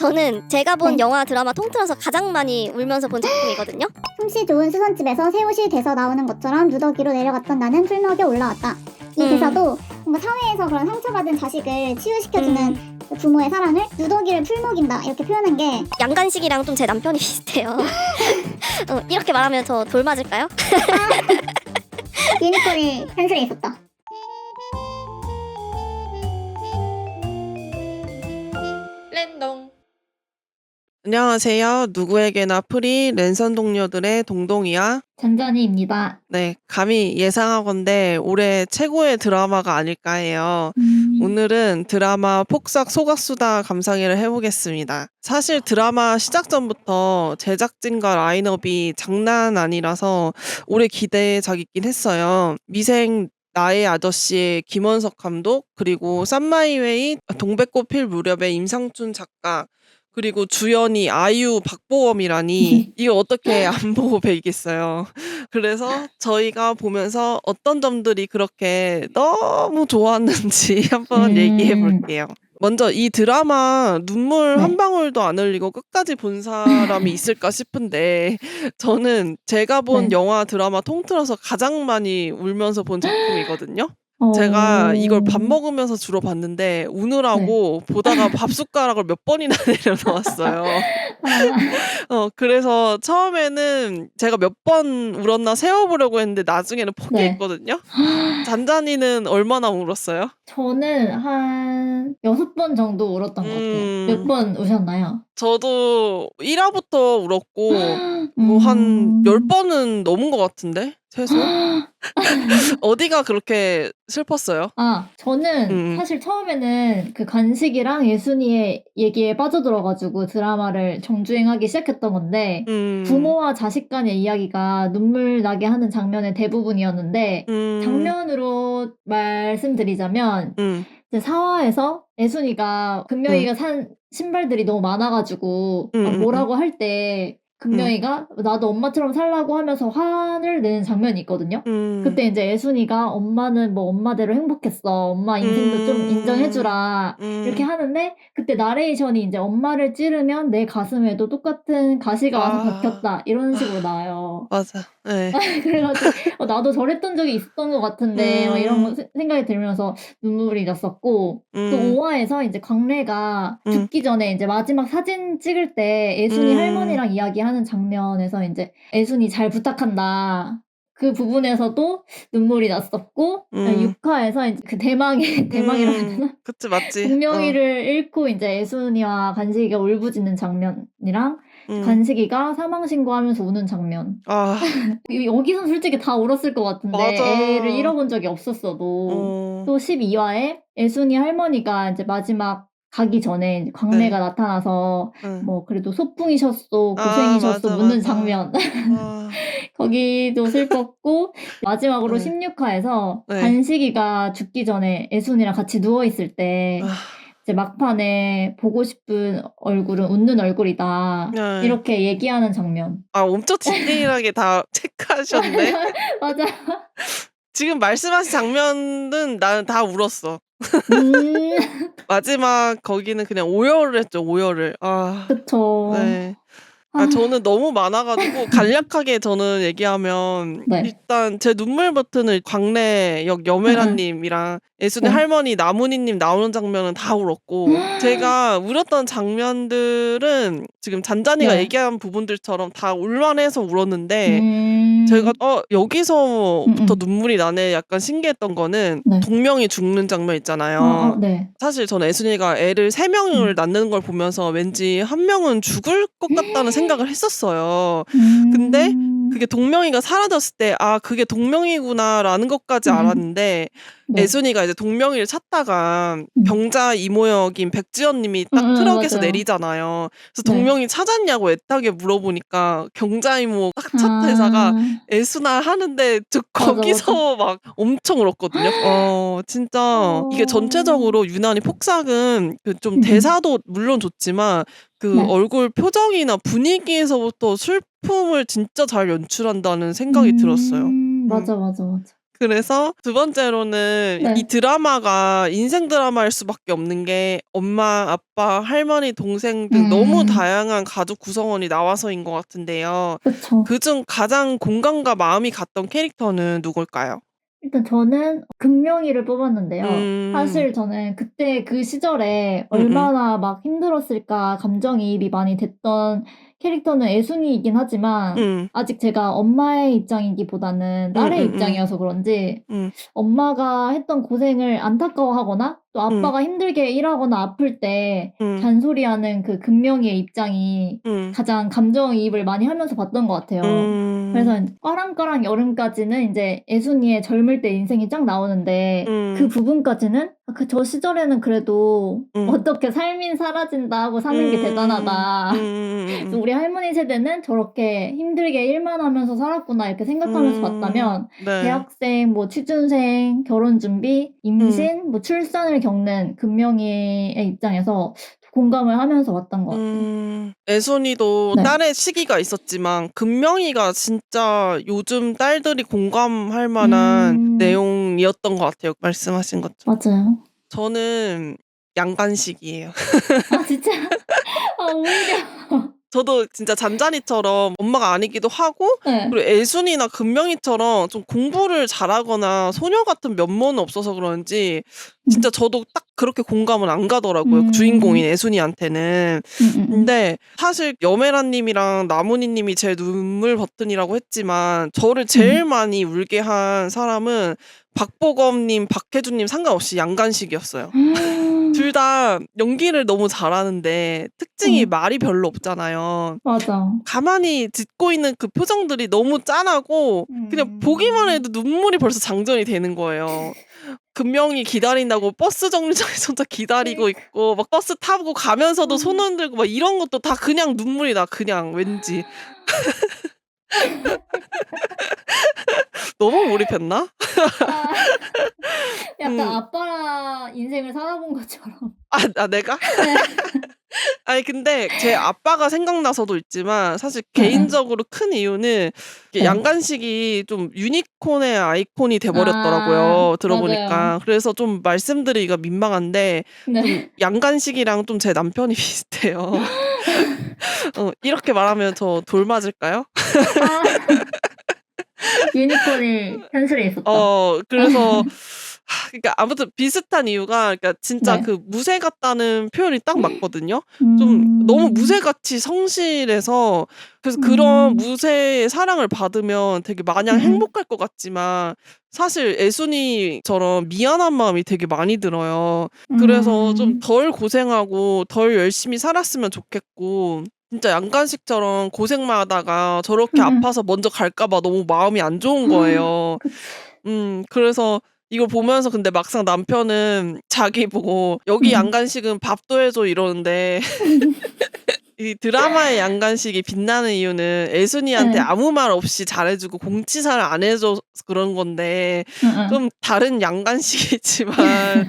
저는 제가 본 네. 영화 드라마 통틀어서 가장 많이 울면서 본 작품이거든요. 솜씨 좋은 수선집에서 새옷이 돼서 나오는 것처럼 누더기로 내려갔던 나는 풀먹여 올라왔다. 이 대사도 뭔가 사회에서 그런 상처받은 자식을 치유시켜주는 그 부모의 사랑을 누더기를 풀먹인다 이렇게 표현한 게 양간식이랑 좀 제 남편이 비슷해요. 이렇게 말하면 저 돌 맞을까요? 유니콘이 현실에 있었다. 랜덤. 안녕하세요. 누구에게나 프리 랜선 동료들의 동동이야. 잔잔이입니다. 네, 감히 예상하건대 올해 최고의 드라마가 아닐까 해요. 오늘은 드라마 폭삭 소각수다 감상회를 해보겠습니다. 사실 드라마 시작 전부터 제작진과 라인업이 장난 아니라서 올해 기대작이긴 했어요. 미생 나의 아저씨의 김원석 감독, 그리고 쌈마이웨이 동백꽃 필 무렵의 임상춘 작가, 그리고 주연이 아이유 박보검이라니 이거 어떻게 안 보고 배이겠어요. 그래서 저희가 보면서 어떤 점들이 그렇게 너무 좋았는지 한번 얘기해 볼게요. 먼저 이 드라마 눈물 한 방울도 안 흘리고 끝까지 본 사람이 있을까 싶은데 저는 제가 본 영화 드라마 통틀어서 가장 많이 울면서 본 작품이거든요. 제가 이걸 밥 먹으면서 주로 봤는데 우느라고 보다가 밥 숟가락을 몇 번이나 내려놓았어요. 그래서 처음에는 제가 몇 번 울었나 세어보려고 했는데 나중에는 포기했거든요. 잔잔이는 얼마나 울었어요? 저는 한 6번 정도 울었던 것 같아요. 몇 번 우셨나요? 저도 1화부터 울었고 뭐 한 10번은 넘은 것 같은데 최소? 어디가 그렇게 슬펐어요? 저는 사실 처음에는 그 간식이랑 예순이의 얘기에 빠져들어가지고 드라마를 정주행하기 시작했던 건데 부모와 자식 간의 이야기가 눈물 나게 하는 장면의 대부분이었는데 장면으로 말씀드리자면 이제 4화에서 애순이가 금명이가 산 신발들이 너무 많아가지고 막 뭐라고 할 때 금명이가 나도 엄마처럼 살라고 하면서 화를 내는 장면이 있거든요. 그때 이제 애순이가 엄마는 뭐 엄마대로 행복했어. 엄마 인생도 좀 인정해주라. 이렇게 하는데 그때 나레이션이 이제 엄마를 찌르면 내 가슴에도 똑같은 가시가 와서 박혔다. 이런 식으로 나와요. 맞아. 네. 그래가지고 나도 저랬던 적이 있었던 것 같은데 막 이런 거 생각이 들면서 눈물이 났었고 또 5화에서 이제 광래가 죽기 전에 이제 마지막 사진 찍을 때 애순이 할머니랑 이야기하는 장면에서 이제 애순이 잘 부탁한다. 그 부분에서도 눈물이 났었고 6화에서 이제 그 대망이라고 해야 되나? 그치, 맞지. 동명이를 잃고 이제 애순이와 간식이가 울부짖는 장면이랑 간식이가 사망 신고하면서 우는 장면. 여기선 솔직히 다 울었을 것 같은데 맞아. 애를 잃어본 적이 없었어도 또 12화에 애순이 할머니가 이제 마지막 가기 전에 이제 광래가 나타나서 뭐 그래도 소풍이셨어 고생이셨어 맞아, 묻는 맞아. 장면 거기도 슬펐고 마지막으로 16화에서 간식이가 죽기 전에 애순이랑 같이 누워있을 때 이제 막판에 보고 싶은 얼굴은 웃는 얼굴이다 이렇게 얘기하는 장면. 엄청 디테일하게 다 체크하셨네. 맞아. 지금 말씀하신 장면은 나는 다 울었어. 마지막 거기는 그냥 오열을 했죠. 오열을. 그쵸. 네. 저는 너무 많아가지고 간략하게 저는 얘기하면 일단 제 눈물 버튼을 광래 역 여메라님이랑 애순이 할머니 나문희님 나오는 장면은 다 울었고 제가 울었던 장면들은 지금 잔잔이가 얘기한 부분들처럼 다 울만해서 울었는데 제가 여기서부터 눈물이 나네 약간 신기했던 거는 동명이 죽는 장면 있잖아요. 사실 저는 애순이가 애를 3명을 낳는 걸 보면서 왠지 한 명은 죽을 것 같다는 생각을 했었어요. 근데 그게 동명이가 사라졌을 때 그게 동명이구나라는 것까지 알았는데 애순이가 이제 동명이를 찾다가 병자 이모역인 백지연님이 딱 트럭에서 맞아요. 내리잖아요. 그래서 동명이 찾았냐고 애타게 물어보니까 경자 이모 딱 첫 대사가 애순아 하는데 저 거기서 막 엄청 울었거든요. 진짜 이게 전체적으로 유난히 폭삭은 그 좀 대사도 물론 좋지만 그 얼굴 표정이나 분위기에서부터 슬픔을 진짜 잘 연출한다는 생각이 들었어요. 맞아. 그래서 두 번째로는 네. 이 드라마가 인생 드라마일 수밖에 없는 게 엄마, 아빠, 할머니, 동생 등 너무 다양한 가족 구성원이 나와서인 것 같은데요. 그쵸. 그중 가장 공감과 마음이 갔던 캐릭터는 누굴까요? 일단 저는 금명이를 뽑았는데요. 음, 사실 저는 그때 그 시절에 음, 음, 얼마나 막 힘들었을까 감정이입이 많이 됐던 캐릭터는 애순이이긴 하지만 아직 제가 엄마의 입장이기보다는 딸의 입장이어서 그런지 엄마가 했던 고생을 안타까워하거나 또 아빠가 힘들게 일하거나 아플 때 잔소리하는 그 금명이의 입장이 가장 감정이입을 많이 하면서 봤던 것 같아요. 그래서 까랑까랑 여름까지는 이제 애순이의 젊을 때 인생이 쫙 나오는데 그 부분까지는 저 시절에는 그래도 어떻게 삶이 사라진다 하고 사는 게 대단하다. 그래서 우리 할머니 세대는 저렇게 힘들게 일만 하면서 살았구나 이렇게 생각하면서 봤다면 네. 대학생, 뭐 취준생, 결혼 준비, 임신, 뭐 출산을 겪는 금명이의 입장에서 공감을 하면서 봤던 것 같아요. 애순이도 네. 딸의 시기가 있었지만 금명이가 진짜 요즘 딸들이 공감할 만한 내용이었던 것 같아요. 말씀하신 것처럼. 맞아요. 저는 양간식이에요. 아 진짜? 아 오히려. 저도 진짜 잔잔이처럼 엄마가 아니기도 하고 네. 그리고 애순이나 금명이처럼 좀 공부를 잘하거나 소녀 같은 면모는 없어서 그런지 진짜 저도 딱 그렇게 공감은 안 가더라고요. 주인공인 애순이한테는. 근데 사실 여메라님이랑 나문희님이 제 눈물 버튼이라고 했지만 저를 제일 많이 울게 한 사람은 박보검님, 박혜준님 상관없이 양간식이었어요. 둘 다 연기를 너무 잘하는데 특징이 말이 별로 없잖아요. 맞아. 가만히 짓고 있는 그 표정들이 너무 짠하고 그냥 보기만 해도 눈물이 벌써 장전이 되는 거예요. 금명이 기다린다고 버스 정류장에서 혼자 기다리고 있고 막 버스 타고 가면서도 손 흔들고 막 이런 것도 다 그냥 눈물이 나. 그냥 왠지. 너무 몰입했나? 약간 아빠 인생을 살아본 것처럼. 내가? 네. 아니 근데 제 아빠가 생각나서도 있지만 사실 개인적으로 큰 이유는 네. 양간식이 좀 유니콘의 아이콘이 돼버렸더라고요. 들어보니까. 맞아요. 그래서 좀 말씀드리기가 민망한데 좀 네. 양간식이랑 좀 제 남편이 비슷해요. 이렇게 말하면 저 돌 맞을까요? 유니콘이 현실에 있었다. 그래서 그러니까 아무튼 비슷한 이유가 그러니까 진짜 네. 그 무새 같다는 표현이 딱 맞거든요. 좀 너무 무새같이 성실해서 그래서 그런 무새의 사랑을 받으면 되게 마냥 행복할 것 같지만 사실 애순이처럼 미안한 마음이 되게 많이 들어요. 그래서 좀 덜 고생하고 덜 열심히 살았으면 좋겠고 진짜 양간식처럼 고생만 하다가 저렇게 아파서 먼저 갈까 봐 너무 마음이 안 좋은 거예요. 그래서 이걸 보면서 근데 막상 남편은 자기 보고 여기 양간식은 밥도 해줘 이러는데 이 드라마의 양간식이 빛나는 이유는 애순이한테 네. 아무 말 없이 잘해주고 공치사를 안 해줘서 그런 건데 좀 다른 양간식이지만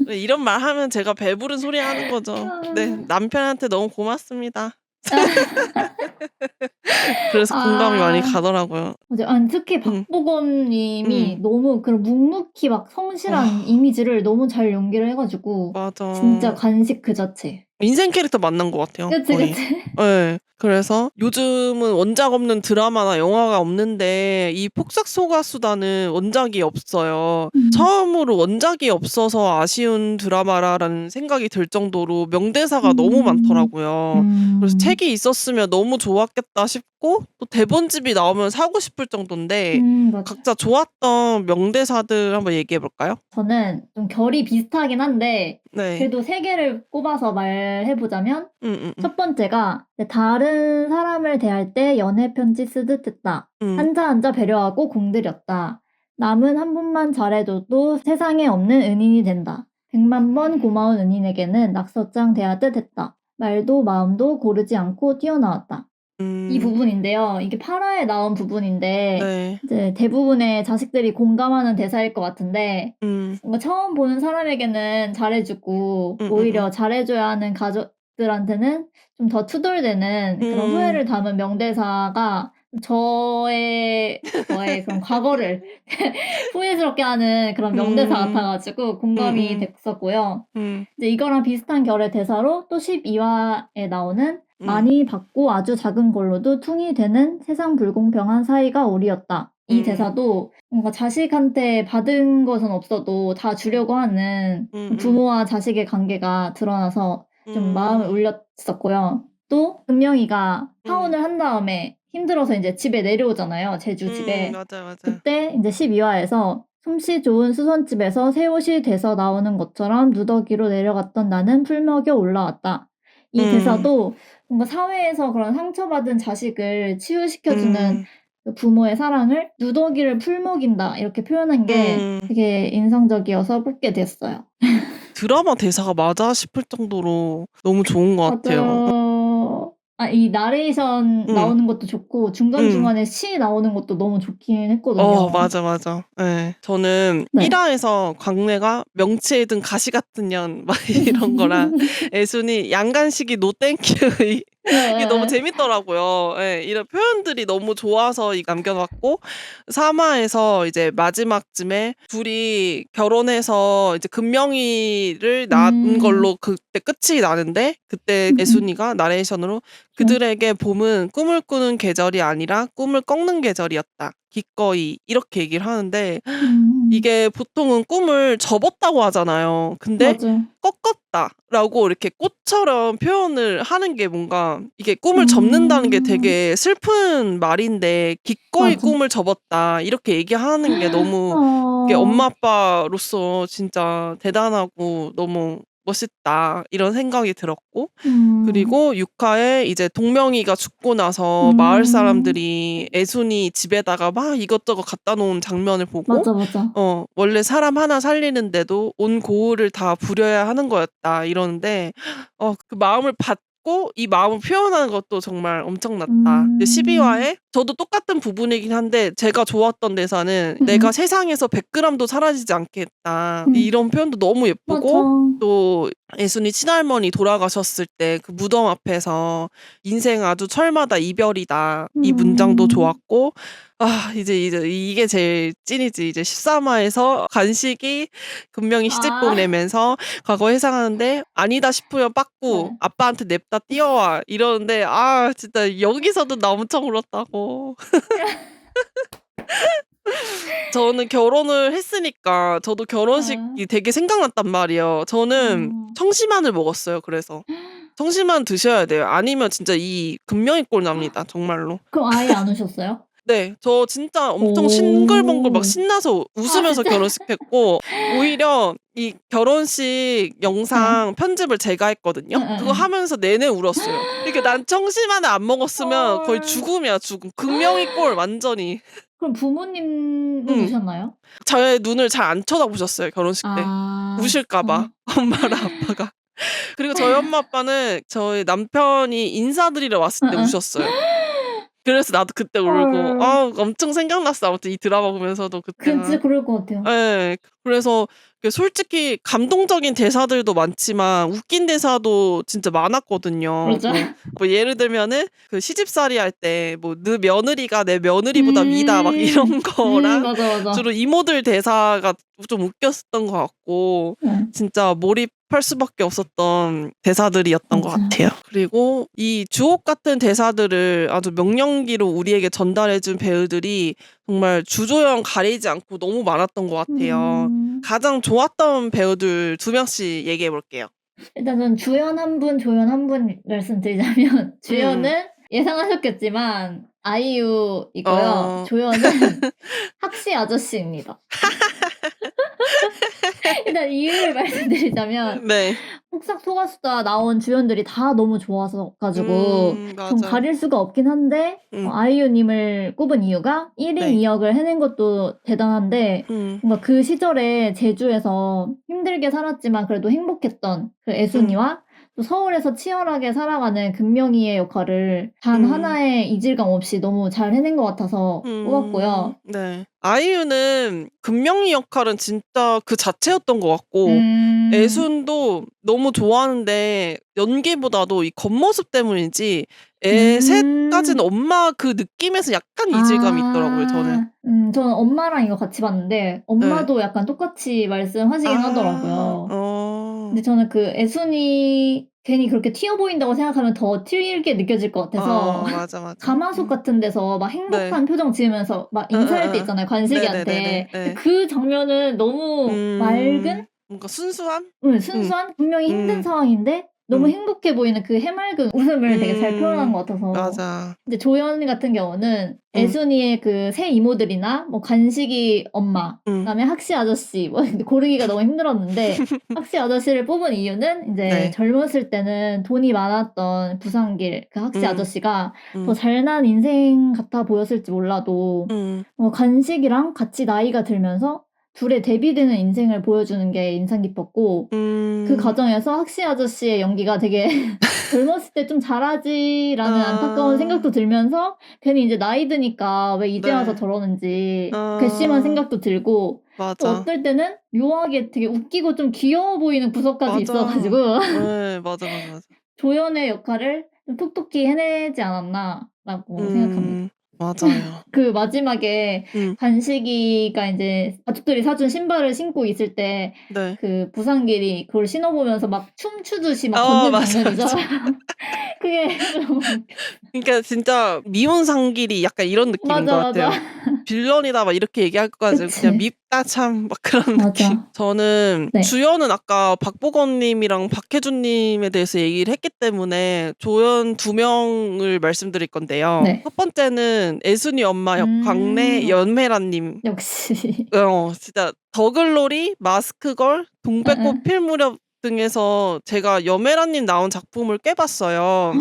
이런 말 하면 제가 배부른 소리 하는 거죠. 네, 남편한테 너무 고맙습니다. 그래서 공감이 많이 가더라고요. 맞아요. 아니, 특히 박보검님이 너무 그런 묵묵히 막 성실한 이미지를 너무 잘 연기를 해가지고 맞아. 진짜 간식 그 자체. 인생 캐릭터 만난 것 같아요. 그치 거의. 그치. 네. 그래서 요즘은 원작 없는 드라마나 영화가 없는데 이 폭삭소가수다는 원작이 없어요. 처음으로 원작이 없어서 아쉬운 드라마라는 생각이 들 정도로 명대사가 너무 많더라고요. 그래서 책이 있었으면 너무 좋았겠다 싶고 또 대본집이 나오면 사고 싶을 정도인데 맞아. 각자 좋았던 명대사들 한번 얘기해 볼까요? 저는 좀 결이 비슷하긴 한데 네. 그래도 3개를 꼽아서 말해보자면 첫 번째가 다른 사람을 대할 때 연애 편지 쓰듯 했다. 한자 배려하고 공들였다. 남은 한 번만 잘해줘도 세상에 없는 은인이 된다. 100만 번 고마운 은인에게는 낙서장 대하듯 했다. 말도 마음도 고르지 않고 튀어나왔다. 이 부분인데요. 이게 8화에 나온 부분인데 네. 이제 대부분의 자식들이 공감하는 대사일 것 같은데 뭔가 처음 보는 사람에게는 잘해주고 오히려 잘해줘야 하는 가족들한테는 좀 더 투덜대는 그런 후회를 담은 명대사가 저의 그런 과거를 후회스럽게 하는 그런 명대사 같아가지고 공감이 됐었고요. 이제 이거랑 비슷한 결의 대사로 또 12화에 나오는 많이 받고 아주 작은 걸로도 퉁이 되는 세상 불공평한 사이가 우리였다. 이 대사도 뭔가 자식한테 받은 것은 없어도 다 주려고 하는 부모와 자식의 관계가 드러나서 좀 마음을 울렸었고요. 또 금명이가 파혼을 한 다음에 힘들어서 이제 집에 내려오잖아요. 제주 집에. 맞아. 그때 이제 12화에서 솜씨 좋은 수선집에서 새 옷이 돼서 나오는 것처럼 누더기로 내려갔던 나는 풀먹여 올라왔다. 이 대사도 뭔가 사회에서 그런 상처받은 자식을 치유시켜주는 그 부모의 사랑을 누더기를 풀먹인다 이렇게 표현한 게 되게 인상적이어서 뽑게 됐어요. 드라마 대사가 맞아 싶을 정도로 너무 좋은 것 같아요. 맞아요. 이 나레이션 나오는 것도 좋고 중간중간에 시 나오는 것도 너무 좋긴 했거든요. 맞아. 네. 저는 1화에서 광래가 명치에 든 가시 같은 년 막 이런 거랑 애순이 양간식이 노 땡큐 이게 너무 재밌더라고요. 네, 이런 표현들이 너무 좋아서 남겨놨고 3화에서 이제 마지막쯤에 둘이 결혼해서 이제 금명이를 낳은 걸로 그때 끝이 나는데 그때 애순이가 나레이션으로 그들에게 봄은 꿈을 꾸는 계절이 아니라 꿈을 꺾는 계절이었다. 기꺼이 이렇게 얘기를 하는데 이게 보통은 꿈을 접었다고 하잖아요. 근데 맞아. 꺾었다라고 이렇게 꽃처럼 표현을 하는 게 뭔가 이게 꿈을 접는다는 게 되게 슬픈 말인데 기꺼이 맞아. 꿈을 접었다 이렇게 얘기하는 게 너무 이게 엄마 아빠로서 진짜 대단하고 너무 멋있다 이런 생각이 들었고 그리고 6화에 이제 동명이가 죽고 나서 마을 사람들이 애순이 집에다가 막 이것저것 갖다 놓은 장면을 보고 맞아. 원래 사람 하나 살리는데도 온 고을을 다 부려야 하는 거였다 이러는데 그 마음을 받고 이 마음을 표현하는 것도 정말 엄청났다. 12화에 저도 똑같은 부분이긴 한데 제가 좋았던 대사는 내가 세상에서 100g도 사라지지 않겠다. 이런 표현도 너무 예쁘고 맞아. 또 애순이 친할머니 돌아가셨을 때 그 무덤 앞에서 인생 아주 철마다 이별이다. 이 문장도 좋았고 이제 이게 제일 찐이지. 이제 13화에서 간식이 금명이 시집곡 내면서 과거 회상하는데 아니다 싶으면 빠꾸 아빠한테 냅다 뛰어와 이러는데 진짜 여기서도 나 엄청 울었다고. 저는 결혼을 했으니까 저도 결혼식이 되게 생각났단 말이에요. 저는 청심환을 먹었어요. 그래서 청심환 드셔야 돼요. 아니면 진짜 이 금명이 꼴 납니다. 정말로. 그럼 아예 안 오셨어요? 네, 저 진짜 엄청 싱글벙글 막 신나서 웃으면서 결혼식 했고 오히려 이 결혼식 영상 편집을 제가 했거든요. 그거 하면서 내내 울었어요. 이게 난 청심환을 안 먹었으면 거의 죽음이야 죽음. 금명이 꼴 완전히. 그럼 부모님은 우셨나요? 저의 눈을 잘 안 쳐다보셨어요 결혼식 때. 우실까봐 엄마랑 아빠가. 그리고 저희 엄마 아빠는 저희 남편이 인사드리러 왔을 때 우셨어요. 그래서 나도 그때 울고 엄청 생각났어. 아무튼 이 드라마 보면서도 그때가. 진짜 그럴 것 같아요. 네, 그래서 솔직히 감동적인 대사들도 많지만 웃긴 대사도 진짜 많았거든요. 맞아. 뭐 예를 들면은 그 시집살이 할 때 뭐 너 며느리가 내 며느리보다 위다 막 이런 거랑 맞아. 주로 이모들 대사가 좀 웃겼었던 것 같고 진짜 몰입할 수밖에 없었던 대사들이었던 것 같아요. 그리고 이 주옥 같은 대사들을 아주 명령기로 우리에게 전달해준 배우들이 정말 주조연 가리지 않고 너무 많았던 것 같아요. 가장 좋았던 배우들 2명씩 얘기해 볼게요. 일단 전 주연 한 분, 조연 한 분 말씀드리자면 주연은 예상하셨겠지만 아이유이고요. 조연은 학시 아저씨입니다. 일단 이유를 말씀드리자면 폭삭 속았수다 나온 주연들이 다 너무 좋아서 가지고 좀 가릴 수가 없긴 한데 아이유님을 꼽은 이유가 1인 2역을 해낸 것도 대단한데 뭔가 그 시절에 제주에서 힘들게 살았지만 그래도 행복했던 그 애순이와 또 서울에서 치열하게 살아가는 금명이의 역할을 단 하나의 이질감 없이 너무 잘 해낸 것 같아서 뽑았고요. 네. 아이유는 금명이 역할은 진짜 그 자체였던 것 같고 애순도 너무 좋아하는데 연기보다도 이 겉모습 때문인지 애 셋까지는 엄마 그 느낌에서 약간 이질감이 있더라고요, 저는. 저는 엄마랑 이거 같이 봤는데 엄마도 약간 똑같이 말씀하시긴 하더라고요. 근데 저는 그 애순이 괜히 그렇게 튀어 보인다고 생각하면 더 튀게 느껴질 것 같아서 맞아. 가마솥 같은 데서 막 행복한 표정 지으면서 막 인사할 때 있잖아요, 관식이한테. 네네네네. 그 장면은 너무 맑은? 뭔가 순수함? 순수한? 분명히 힘든 음. 상황인데 너무 음. 행복해 보이는 그 해맑은 웃음을 되게 잘 표현한 것 같아서. 맞아. 근데 조연 같은 경우는 애순이의 그 새 이모들이나 뭐 간식이 엄마, 그다음에 학시 아저씨 뭐 고르기가 너무 힘들었는데 학시 아저씨를 뽑은 이유는 이제 네. 젊었을 때는 돈이 많았던 부산길 그 학시 아저씨가 더 음. 잘난 인생 같아 보였을지 몰라도 간식이랑 같이 나이가 들면서 둘의 대비되는 인생을 보여주는 게 인상 깊었고 그 과정에서 학시 아저씨의 연기가 되게 젊었을 때 좀 잘하지라는 안타까운 생각도 들면서 괜히 이제 나이 드니까 왜 이제 와서 저러는지 괘씸한 생각도 들고 또 맞아. 어떨 때는 묘하게 되게 웃기고 좀 귀여워 보이는 구석까지 맞아. 있어가지고 네, 맞아. 조연의 역할을 좀 톡톡히 해내지 않았나라고 생각합니다. 맞아요. 그 마지막에 간식이가 이제 가족들이 사준 신발을 신고 있을 때 네. 그 부산길이 그걸 신어보면서 막 춤추듯이 막 걷는 맞아. 장면이죠. 그게 너무 그러니까 진짜 미운 상길이 약간 이런 느낌인 것 같아요. 빌런이다 막 이렇게 얘기할 거 가지고 그냥 밉다 참 막 그런 느낌. 저는 주연은 아까 박보검님이랑 박해준님에 대해서 얘기를 했기 때문에 조연 2명을 말씀드릴 건데요. 첫 번째는 애순이 엄마 광래 연매라님. 역시. 진짜 더글로리, 마스크걸, 동백꽃 필 무렵 등에서 제가 여메라님 나온 작품을 꽤 봤어요.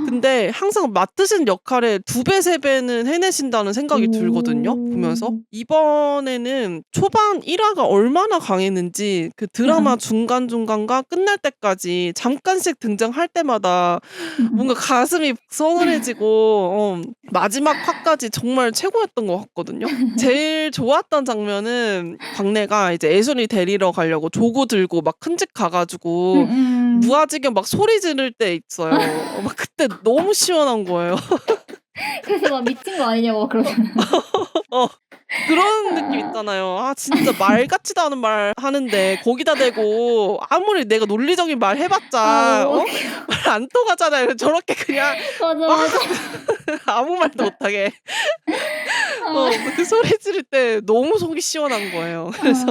근데 항상 맡으신 역할의 2배, 3배는 해내신다는 생각이 들거든요, 보면서. 이번에는 초반 1화가 얼마나 강했는지 그 드라마 중간중간과 끝날 때까지 잠깐씩 등장할 때마다 뭔가 가슴이 서늘해지고 마지막 화까지 정말 최고였던 것 같거든요. 제일 좋았던 장면은 광래가 이제 애순이 데리러 가려고 조구 들고 막 큰 집 가가지고 무아지경 막 소리 지를 때 있어요. 막 그때 너무 시원한 거예요. 그래서 막 미친 거 아니냐고 그러잖아요. 그런 느낌 있잖아요. 아 진짜 말 같지도 않은 말 하는데 거기다 대고 아무리 내가 논리적인 말 해봤자 말 안 통하잖아요. 저렇게 그냥 맞아. 아무 말도 못하게 그 소리 지를 때 너무 속이 시원한 거예요. 그래서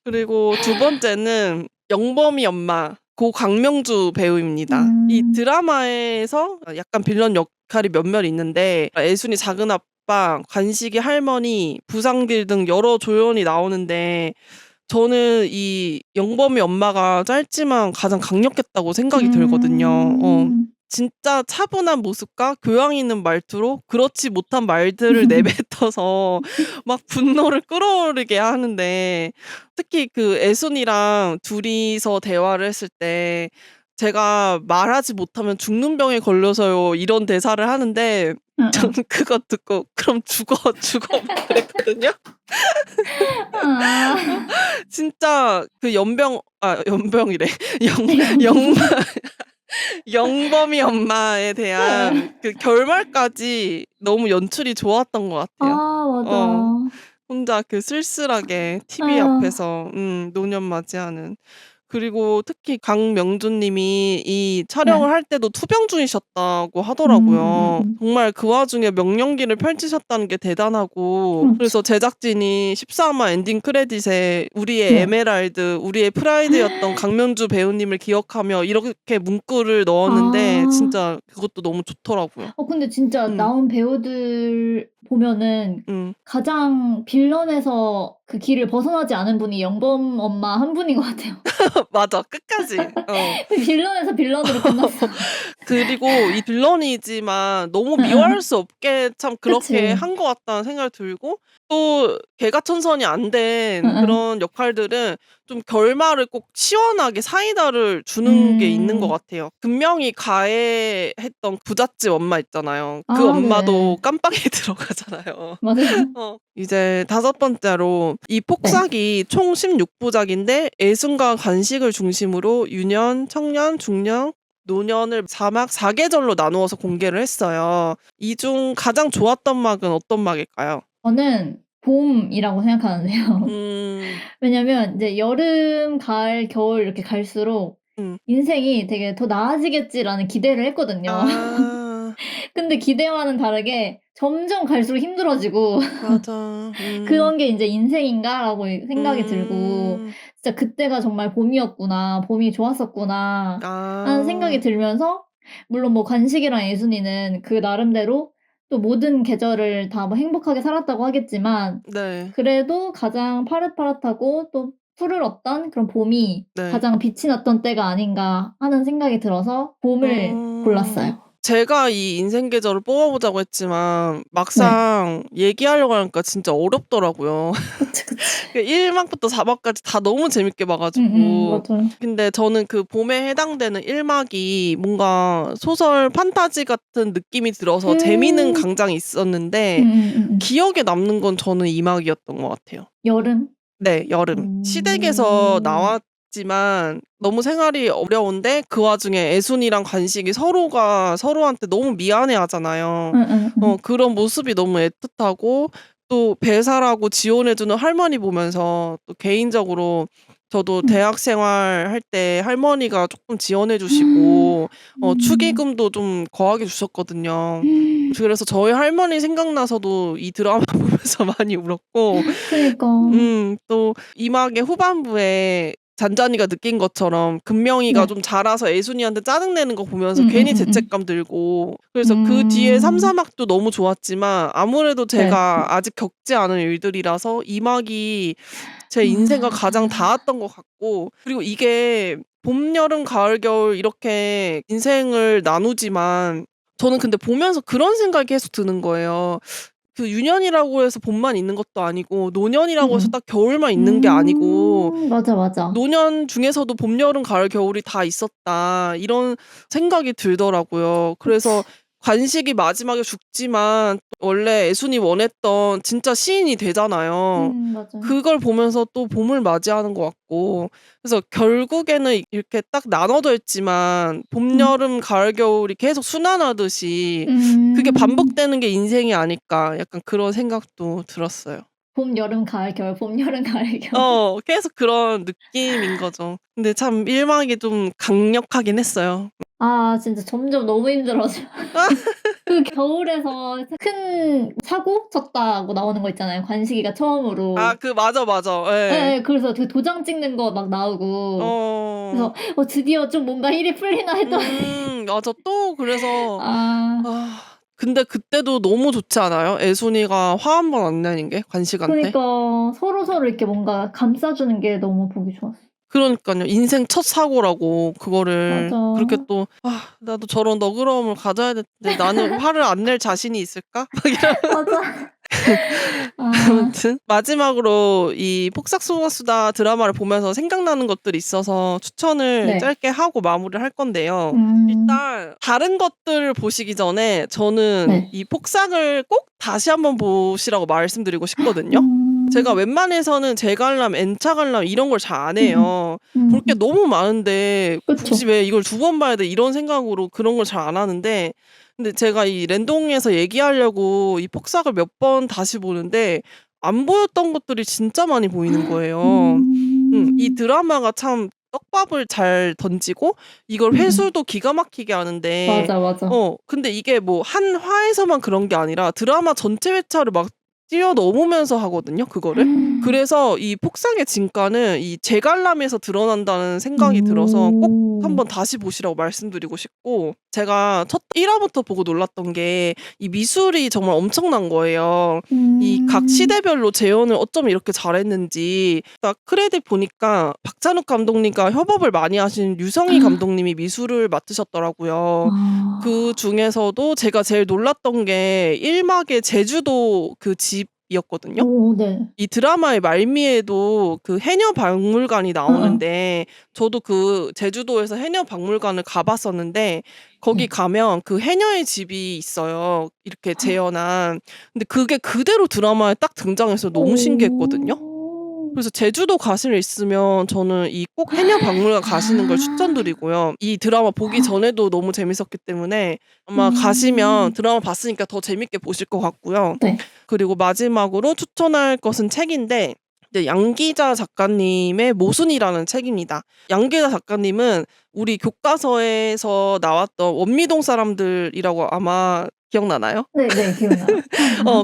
그리고 2번째는 영범이 엄마 고 강명주 배우입니다. 이 드라마에서 약간 빌런 역할이 몇몇 있는데 애순이 작은 아빠, 관식이 할머니, 부상길 등 여러 조연이 나오는데 저는 이 영범이 엄마가 짧지만 가장 강력했다고 생각이 들거든요. 진짜 차분한 모습과 교양 있는 말투로 그렇지 못한 말들을 내뱉어서 막 분노를 끌어오르게 하는데 특히 그 애순이랑 둘이서 대화를 했을 때 제가 말하지 못하면 죽는 병에 걸려서요 이런 대사를 하는데 저는 그거 듣고 그럼 죽어 그랬거든요. 진짜 그 연병이래. 영범이 엄마에 대한 그 결말까지 너무 연출이 좋았던 것 같아요. 맞아. 혼자 그 쓸쓸하게 TV 앞에서 노년 맞이하는. 그리고 특히 강명준님이 이 촬영을 할 때도 투병 중이셨다고 하더라고요. 정말 그 와중에 명연기를 펼치셨다는 게 대단하고 그래서 제작진이 14화 엔딩 크레딧에 우리의 에메랄드, 우리의 프라이드였던 강명주 배우님을 기억하며 이렇게 문구를 넣었는데 진짜 그것도 너무 좋더라고요. 근데 진짜 나온 배우들 보면은 가장 빌런에서 그 길을 벗어나지 않은 분이 영범 엄마 한 분인 것 같아요. 맞아, 끝까지. 빌런에서 빌런으로 끝났어. 그리고 이 빌런이지만 너무 미워할 수 없게 참 그렇게 한 것 같다는 생각이 들고 또 개가천선이 안 된 그런 역할들은 좀 결말을 꼭 시원하게 사이다를 주는 게 있는 것 같아요. 금명이 가해했던 부잣집 엄마 있잖아요. 그 엄마도 깜빡이 들어가잖아요. 맞아요. 이제 5번째로 이 폭삭이 총 16부작인데 애순과 간식을 중심으로 유년, 청년, 중년, 노년을 4막 4계절로 나누어서 공개를 했어요. 이 중 가장 좋았던 막은 어떤 막일까요? 저는 봄이라고 생각하는데요. 왜냐면 이제 여름, 가을, 겨울 이렇게 갈수록 인생이 되게 더 나아지겠지라는 기대를 했거든요. 아, 근데 기대와는 다르게 점점 갈수록 힘들어지고 맞아. 그런 게 이제 인생인가라고 생각이 들고 진짜 그때가 정말 봄이었구나, 봄이 좋았었구나 하는 생각이 들면서 물론 뭐 관식이랑 예순이는 그 나름대로 또 모든 계절을 다 뭐 행복하게 살았다고 하겠지만 네. 그래도 가장 파릇파릇하고 또 푸르렀던 그런 봄이 네. 가장 빛이 났던 때가 아닌가 하는 생각이 들어서 봄을 골랐어요. 제가 이 인생 계절을 뽑아보자고 했지만 막상 얘기하려고 하니까 진짜 어렵더라고요. 그치. 1막부터 4막까지 다 너무 재밌게 봐가지고. 맞아요. 근데 저는 그 봄에 해당되는 1막이 뭔가 소설 판타지 같은 느낌이 들어서 재미있는 강장이 있었는데 기억에 남는 건 저는 2막이었던 것 같아요. 여름? 네, 여름. 시댁에서 나왔지만 너무 생활이 어려운데 그 와중에 애순이랑 관식이 서로가 서로한테 너무 미안해 하잖아요. 그런 모습이 너무 애틋하고 또 배살하고 지원해주는 할머니 보면서 또 개인적으로 저도 대학 생활할 때 할머니가 조금 지원해 주시고 축의금도 좀 거하게 주셨거든요. 그래서 저희 할머니 생각나서도 이 드라마 보면서 많이 울었고 그러니까. 또 2막의 후반부에 잔잔이가 느낀 것처럼 금명이가 좀 자라서 애순이한테 짜증내는 거 보면서 괜히 죄책감 들고 그래서 그 뒤에 3, 4막도 너무 좋았지만 아무래도 제가 아직 겪지 않은 일들이라서 2막이 제 인생과 가장 닿았던 것 같고 그리고 이게 봄, 여름, 가을, 겨울 이렇게 인생을 나누지만 저는 근데 보면서 그런 생각이 계속 드는 거예요. 그 유년이라고 해서 봄만 있는 것도 아니고 노년이라고 해서 딱 겨울만 있는 게 아니고 맞아. 노년 중에서도 봄, 여름, 가을, 겨울이 다 있었다 이런 생각이 들더라고요. 그래서 관식이 마지막에 죽지만 원래 애순이 원했던 진짜 시인이 되잖아요. 맞아. 그걸 보면서 또 봄을 맞이하는 것 같고 그래서 결국에는 이렇게 딱 나눠져 있지만 봄, 여름, 가을, 겨울이 계속 순환하듯이 그게 반복되는 게 인생이 아닐까 약간 그런 생각도 들었어요. 봄, 여름, 가을, 겨울, 봄, 여름, 가을, 겨울. 계속 그런 느낌인 거죠. 근데 참 1막이 좀 강력하긴 했어요. 아 진짜 점점 너무 힘들어져. 그 겨울에서 큰 사고 쳤다고 나오는 거 있잖아요. 관식이가 처음으로. 그 맞아. 네, 그래서 그 도장 찍는 거 막 나오고. 그래서 드디어 좀 뭔가 일이 풀리나 했더니. 맞아. 또 그래서 근데 그때도 너무 좋지 않아요? 애순이가 화 한 번 안 내는 게 관식한테. 그러니까 서로 이렇게 뭔가 감싸주는 게 너무 보기 좋았어. 그러니까요. 인생 첫 사고라고 그거를 맞아. 그렇게 또 나도 저런 너그러움을 가져야 되는데 나는 화를 안 낼 자신이 있을까? 막 맞아. 아무튼 마지막으로 이 폭삭 속았수다 드라마를 보면서 생각나는 것들이 있어서 추천을 짧게 하고 마무리를 할 건데요. 일단 다른 것들을 보시기 전에 저는 이 폭삭을 꼭 다시 한번 보시라고 말씀드리고 싶거든요. 제가 웬만해서는 재관람, N차관람 이런 걸 잘 안 해요. 볼 게 너무 많은데 굳이 왜 이걸 2번 봐야 돼 이런 생각으로 그런 걸 잘 안 하는데 근데 제가 이 랜동에서 얘기하려고 이 폭삭을 몇 번 다시 보는데 안 보였던 것들이 진짜 많이 보이는 거예요. 이 드라마가 참 떡밥을 잘 던지고 이걸 회수도 기가 막히게 하는데 맞아. 근데 이게 뭐 한 화에서만 그런 게 아니라 드라마 전체 회차를 막 뛰어넘으면서 하거든요, 그거를. 그래서 이 폭삭의 진가는 이 재관람에서 드러난다는 생각이 들어서 꼭 한번 다시 보시라고 말씀드리고 싶고 제가 첫 1화부터 보고 놀랐던 게 이 미술이 정말 엄청난 거예요. 이 각 시대별로 재현을 어쩜 이렇게 잘했는지 딱 크레딧 보니까 박찬욱 감독님과 협업을 많이 하신 류성희 감독님이 미술을 맡으셨더라고요. 그 중에서도 제가 제일 놀랐던 게 1막의 제주도 그 집이었거든요. 이 드라마의 말미에도 그 해녀 박물관이 나오는데 저도 그 제주도에서 해녀 박물관을 가봤었는데 거기 가면 그 해녀의 집이 있어요. 이렇게 재현한. 근데 그게 그대로 드라마에 딱 등장해서 너무 신기했거든요. 그래서 제주도 가실 일 있으면 저는 이 꼭 해녀박물관 가시는 걸 추천드리고요. 이 드라마 보기 전에도 너무 재밌었기 때문에 아마 가시면 드라마 봤으니까 더 재밌게 보실 것 같고요. 네. 그리고 마지막으로 추천할 것은 책인데 이제 양기자 작가님의 모순이라는 책입니다. 양기자 작가님은 우리 교과서에서 나왔던 원미동 사람들이라고 아마 기억나나요? 네, 기억나요.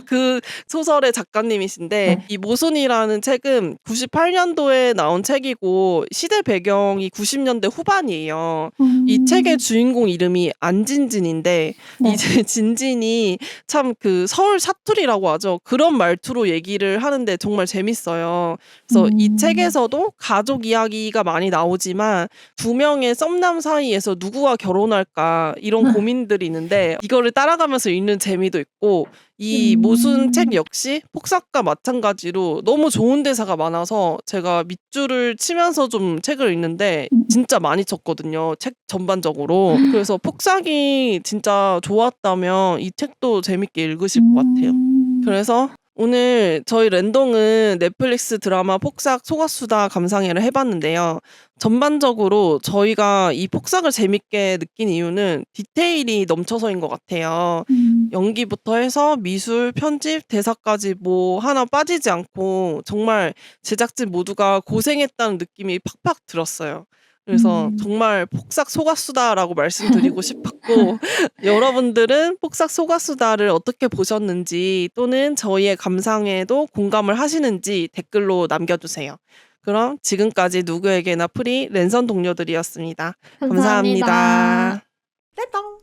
그 소설의 작가님이신데 네. 이 모순이라는 책은 98년도에 나온 책이고 시대 배경이 90년대 후반이에요. 이 책의 주인공 이름이 안진진인데 네. 이제 진진이 참 그 서울 사투리라고 하죠. 그런 말투로 얘기를 하는데 정말 재밌어요. 그래서 이 책에서도 가족 이야기가 많이 나오지만 두 명의 썸남 사이에서 누구와 결혼할까 이런 고민들이 있는데 이거를 따라가면서 읽는 재미도 있고 이 모순 책 역시 폭삭과 마찬가지로 너무 좋은 대사가 많아서 제가 밑줄을 치면서 좀 책을 읽는데 진짜 많이 쳤거든요. 책 전반적으로. 그래서 폭삭이 진짜 좋았다면 이 책도 재밌게 읽으실 것 같아요. 그래서 오늘 저희 랜동은 넷플릭스 드라마 폭삭 속았수다 감상회를 해봤는데요. 전반적으로 저희가 이 폭삭을 재밌게 느낀 이유는 디테일이 넘쳐서인 것 같아요. 연기부터 해서 미술, 편집, 대사까지 뭐 하나 빠지지 않고 정말 제작진 모두가 고생했다는 느낌이 팍팍 들었어요. 그래서 정말 폭삭 속았수다라고 말씀드리고 싶었고 여러분들은 폭삭 속았수다를 어떻게 보셨는지 또는 저희의 감상에도 공감을 하시는지 댓글로 남겨주세요. 그럼 지금까지 누구에게나 프리 랜선 동료들이었습니다. 감사합니다. 감사합니다. 랜동.